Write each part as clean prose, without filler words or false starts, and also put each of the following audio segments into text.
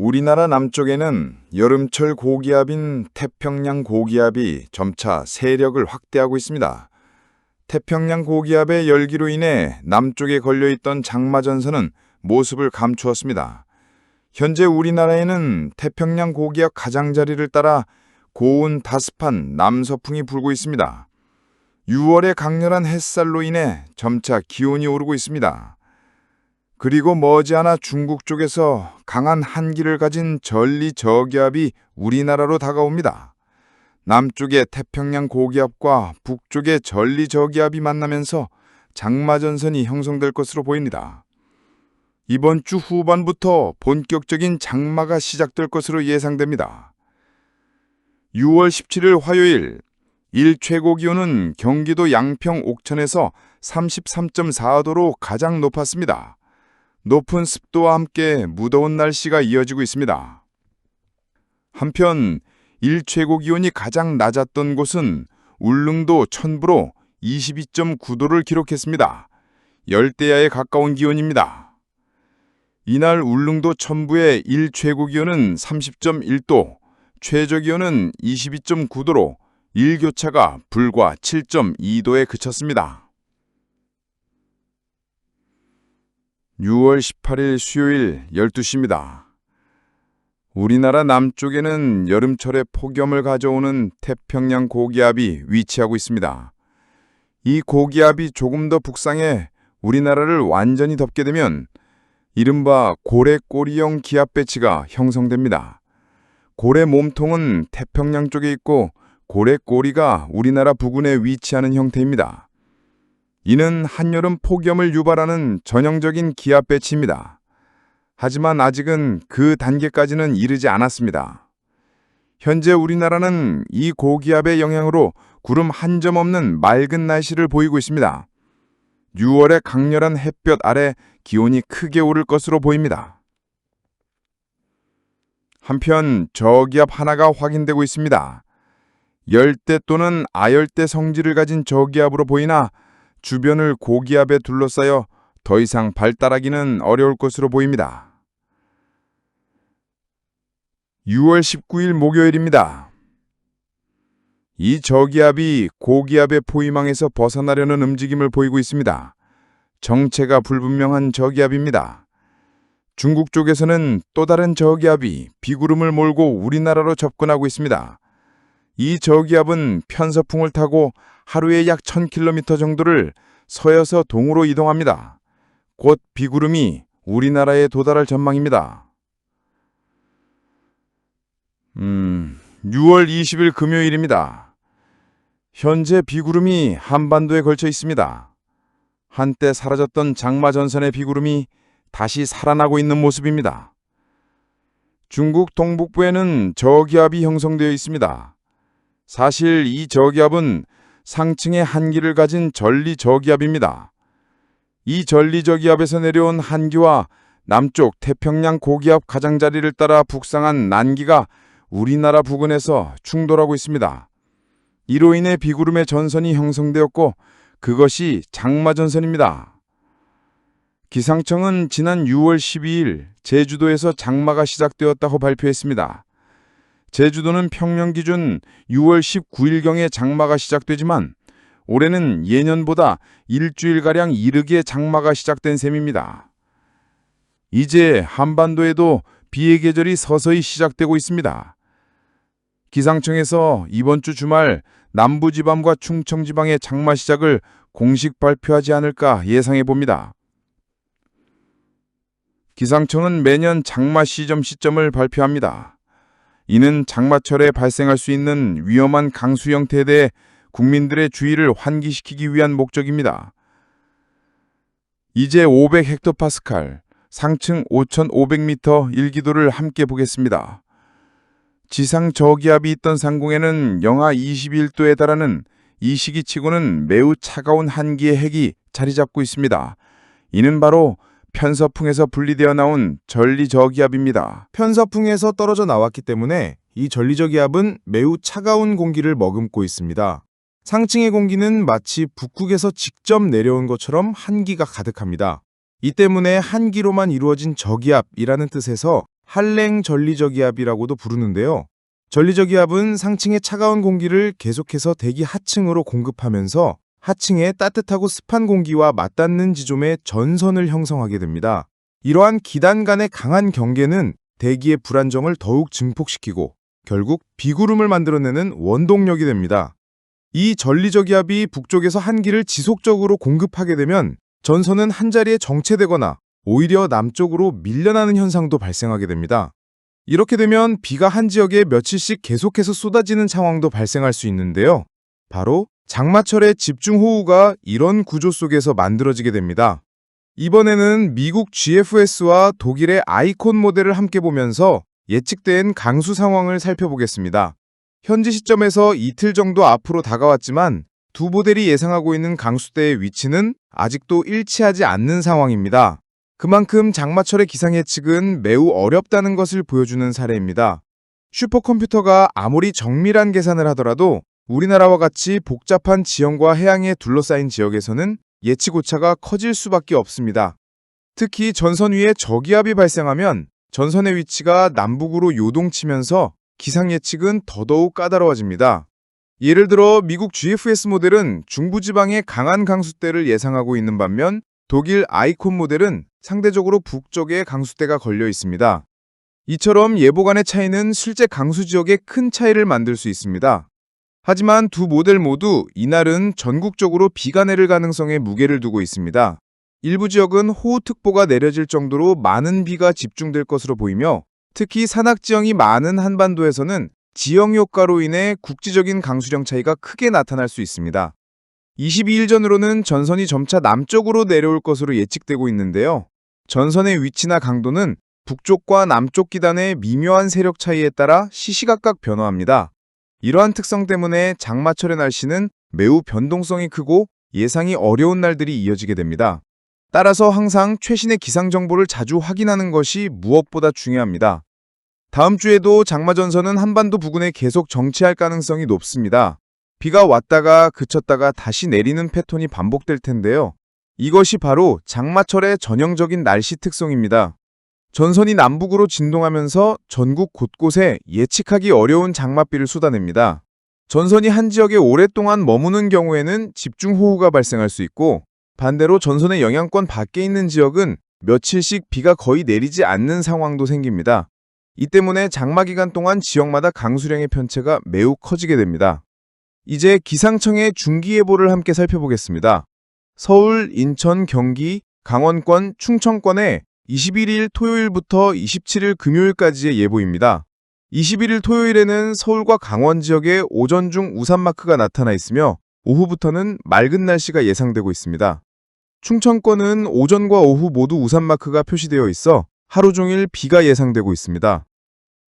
우리나라 남쪽에는 여름철 고기압인 태평양 고기압이 점차 세력을 확대하고 있습니다. 태평양 고기압의 열기로 인해 남쪽에 걸려있던 장마전선은 모습을 감추었습니다. 현재 우리나라에는 태평양 고기압 가장자리를 따라 고온 다습한 남서풍이 불고 있습니다. 6월의 강렬한 햇살로 인해 점차 기온이 오르고 있습니다. 그리고 머지않아 중국 쪽에서 강한 한기를 가진 전리 저기압이 우리나라로 다가옵니다. 남쪽의 태평양 고기압과 북쪽의 전리 저기압이 만나면서 장마전선이 형성될 것으로 보입니다. 이번 주 후반부터 본격적인 장마가 시작될 것으로 예상됩니다. 6월 17일 화요일, 일 최고기온은 경기도 양평 옥천에서 33.4도로 가장 높았습니다. 높은 습도와 함께 무더운 날씨가 이어지고 있습니다. 한편 일 최고기온이 가장 낮았던 곳은 울릉도 천부로 22.9도를 기록했습니다. 열대야에 가까운 기온입니다. 이날 울릉도 천부의 일 최고기온은 30.1도, 최저기온은 22.9도로 일교차가 불과 7.2도에 그쳤습니다. 6월 18일 수요일 12시입니다. 우리나라 남쪽에는 여름철에 폭염을 가져오는 태평양 고기압이 위치하고 있습니다. 이 고기압이 조금 더 북상해 우리나라를 완전히 덮게 되면 이른바 고래꼬리형 기압 배치가 형성됩니다. 고래 몸통은 태평양 쪽에 있고 고래꼬리가 우리나라 부근에 위치하는 형태입니다. 이는 한여름 폭염을 유발하는 전형적인 기압 배치입니다. 하지만 아직은 그 단계까지는 이르지 않았습니다. 현재 우리나라는 이 고기압의 영향으로 구름 한 점 없는 맑은 날씨를 보이고 있습니다. 6월의 강렬한 햇볕 아래 기온이 크게 오를 것으로 보입니다. 한편 저기압 하나가 확인되고 있습니다. 열대 또는 아열대 성질을 가진 저기압으로 보이나 주변을 고기압에 둘러싸여 더 이상 발달하기는 어려울 것으로 보입니다. 6월 19일 목요일입니다. 이 저기압이 고기압의 포위망에서 벗어나려는 움직임을 보이고 있습니다. 정체가 불분명한 저기압입니다. 중국 쪽에서는 또 다른 저기압이 비구름을 몰고 우리나라로 접근하고 있습니다. 이 저기압은 편서풍을 타고 하루에 약 1000km 정도를 서에서 동으로 이동합니다. 곧 비구름이 우리나라에 도달할 전망입니다. 6월 20일 금요일입니다. 현재 비구름이 한반도에 걸쳐 있습니다. 한때 사라졌던 장마전선의 비구름이 다시 살아나고 있는 모습입니다. 중국 동북부에는 저기압이 형성되어 있습니다. 사실 이 저기압은 상층의 한기를 가진 전리 저기압입니다. 이 전리 저기압에서 내려온 한기와 남쪽 태평양 고기압 가장자리를 따라 북상한 난기가 우리나라 부근에서 충돌하고 있습니다. 이로 인해 비구름의 전선이 형성되었고 그것이 장마전선입니다. 기상청은 지난 6월 12일 제주도에서 장마가 시작되었다고 발표했습니다. 제주도는 평년 기준 6월 19일경에 장마가 시작되지만 올해는 예년보다 일주일가량 이르게 장마가 시작된 셈입니다. 이제 한반도에도 비의 계절이 서서히 시작되고 있습니다. 기상청에서 이번 주 주말 남부지방과 충청지방의 장마 시작을 공식 발표하지 않을까 예상해 봅니다. 기상청은 매년 장마 시점을 발표합니다. 이는 장마철에 발생할 수 있는 위험한 강수 형태에 대해 국민들의 주의를 환기시키기 위한 목적입니다. 이제 500헥토파스칼, 상층 5,500m 일기도를 함께 보겠습니다. 지상 저기압이 있던 상공에는 영하 21도에 달하는 이 시기치고는 매우 차가운 한기의 핵이 자리 잡고 있습니다. 이는 바로 편서풍에서 분리되어 나온 전리저기압입니다. 편서풍에서 떨어져 나왔기 때문에 이 전리저기압은 매우 차가운 공기를 머금고 있습니다. 상층의 공기는 마치 북극에서 직접 내려온 것처럼 한기가 가득합니다. 이 때문에 한기로만 이루어진 저기압이라는 뜻에서 한랭 전리저기압이라고도 부르는데요. 전리저기압은 상층의 차가운 공기를 계속해서 대기 하층으로 공급하면서 하층의 따뜻하고 습한 공기와 맞닿는 지점에 전선을 형성하게 됩니다. 이러한 기단 간의 강한 경계는 대기의 불안정을 더욱 증폭시키고 결국 비구름을 만들어내는 원동력이 됩니다. 이 전리저기압이 북쪽에서 한기를 지속적으로 공급하게 되면 전선은 한자리에 정체되거나 오히려 남쪽으로 밀려나는 현상도 발생하게 됩니다. 이렇게 되면 비가 한 지역에 며칠씩 계속해서 쏟아지는 상황도 발생할 수 있는데요. 바로 장마철의 집중호우가 이런 구조 속에서 만들어지게 됩니다. 이번에는 미국 GFS와 독일의 아이콘 모델을 함께 보면서 예측된 강수 상황을 살펴보겠습니다. 현지 시점에서 이틀 정도 앞으로 다가왔지만 두 모델이 예상하고 있는 강수대의 위치는 아직도 일치하지 않는 상황입니다. 그만큼 장마철의 기상 예측은 매우 어렵다는 것을 보여주는 사례입니다. 슈퍼컴퓨터가 아무리 정밀한 계산을 하더라도 우리나라와 같이 복잡한 지형과 해양에 둘러싸인 지역에서는 예측 오차가 커질 수밖에 없습니다. 특히 전선 위에 저기압이 발생하면 전선의 위치가 남북으로 요동치면서 기상 예측은 더더욱 까다로워집니다. 예를 들어 미국 GFS 모델은 중부지방의 강한 강수대를 예상하고 있는 반면 독일 아이콘 모델은 상대적으로 북쪽에 강수대가 걸려 있습니다. 이처럼 예보 간의 차이는 실제 강수 지역에 큰 차이를 만들 수 있습니다. 하지만 두 모델 모두 이날은 전국적으로 비가 내릴 가능성에 무게를 두고 있습니다. 일부 지역은 호우특보가 내려질 정도로 많은 비가 집중될 것으로 보이며 특히 산악지형이 많은 한반도에서는 지형 효과로 인해 국지적인 강수량 차이가 크게 나타날 수 있습니다. 22일 전으로는 전선이 점차 남쪽으로 내려올 것으로 예측되고 있는데요. 전선의 위치나 강도는 북쪽과 남쪽 기단의 미묘한 세력 차이에 따라 시시각각 변화합니다. 이러한 특성 때문에 장마철의 날씨는 매우 변동성이 크고 예상이 어려운 날들이 이어지게 됩니다. 따라서 항상 최신의 기상 정보를 자주 확인하는 것이 무엇보다 중요합니다. 다음 주에도 장마전선은 한반도 부근에 계속 정체할 가능성이 높습니다. 비가 왔다가 그쳤다가 다시 내리는 패턴이 반복될 텐데요. 이것이 바로 장마철의 전형적인 날씨 특성입니다. 전선이 남북으로 진동하면서 전국 곳곳에 예측하기 어려운 장맛비를 쏟아냅니다. 전선이 한 지역에 오랫동안 머무는 경우에는 집중호우가 발생할 수 있고 반대로 전선의 영향권 밖에 있는 지역은 며칠씩 비가 거의 내리지 않는 상황도 생깁니다. 이 때문에 장마 기간 동안 지역마다 강수량의 편차가 매우 커지게 됩니다. 이제 기상청의 중기예보를 함께 살펴보겠습니다. 서울, 인천, 경기, 강원권, 충청권에 21일 토요일부터 27일 금요일까지의 예보입니다. 21일 토요일에는 서울과 강원 지역에 오전 중 우산 마크가 나타나 있으며 오후부터는 맑은 날씨가 예상되고 있습니다. 충청권은 오전과 오후 모두 우산 마크가 표시되어 있어 하루 종일 비가 예상되고 있습니다.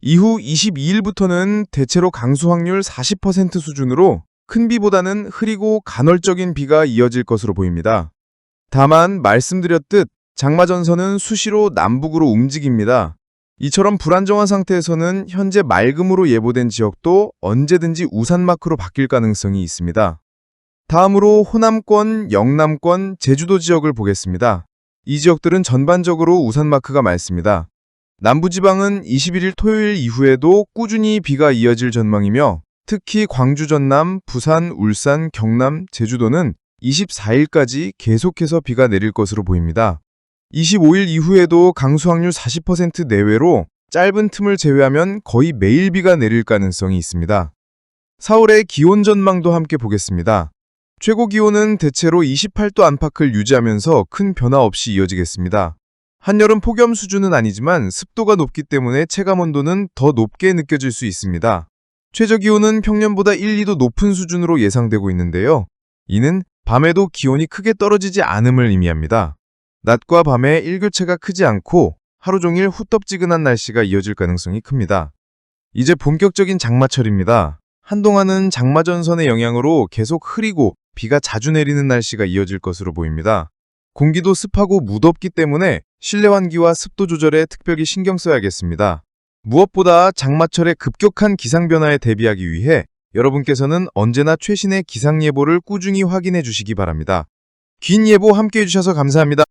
이후 22일부터는 대체로 강수 확률 40% 수준으로 큰 비보다는 흐리고 간헐적인 비가 이어질 것으로 보입니다. 다만 말씀드렸듯 장마전선은 수시로 남북으로 움직입니다. 이처럼 불안정한 상태에서는 현재 맑음으로 예보된 지역도 언제든지 우산 마크로 바뀔 가능성이 있습니다. 다음으로 호남권, 영남권, 제주도 지역을 보겠습니다. 이 지역들은 전반적으로 우산 마크가 맑습니다. 남부지방은 21일 토요일 이후에도 꾸준히 비가 이어질 전망이며 특히 광주 전남, 부산, 울산, 경남, 제주도는 24일까지 계속해서 비가 내릴 것으로 보입니다. 25일 이후에도 강수 확률 40% 내외로 짧은 틈을 제외하면 거의 매일 비가 내릴 가능성이 있습니다. 4월의 기온 전망도 함께 보겠습니다. 최고 기온은 대체로 28도 안팎을 유지하면서 큰 변화 없이 이어지겠습니다. 한여름 폭염 수준은 아니지만 습도가 높기 때문에 체감온도는 더 높게 느껴질 수 있습니다. 최저 기온은 평년보다 1, 2도 높은 수준으로 예상되고 있는데요. 이는 밤에도 기온이 크게 떨어지지 않음을 의미합니다. 낮과 밤의 일교차가 크지 않고 하루 종일 후텁지근한 날씨가 이어질 가능성이 큽니다. 이제 본격적인 장마철입니다. 한동안은 장마전선의 영향으로 계속 흐리고 비가 자주 내리는 날씨가 이어질 것으로 보입니다. 공기도 습하고 무덥기 때문에 실내 환기와 습도 조절에 특별히 신경 써야겠습니다. 무엇보다 장마철의 급격한 기상 변화에 대비하기 위해 여러분께서는 언제나 최신의 기상 예보를 꾸준히 확인해 주시기 바랍니다. 긴 예보 함께 해주셔서 감사합니다.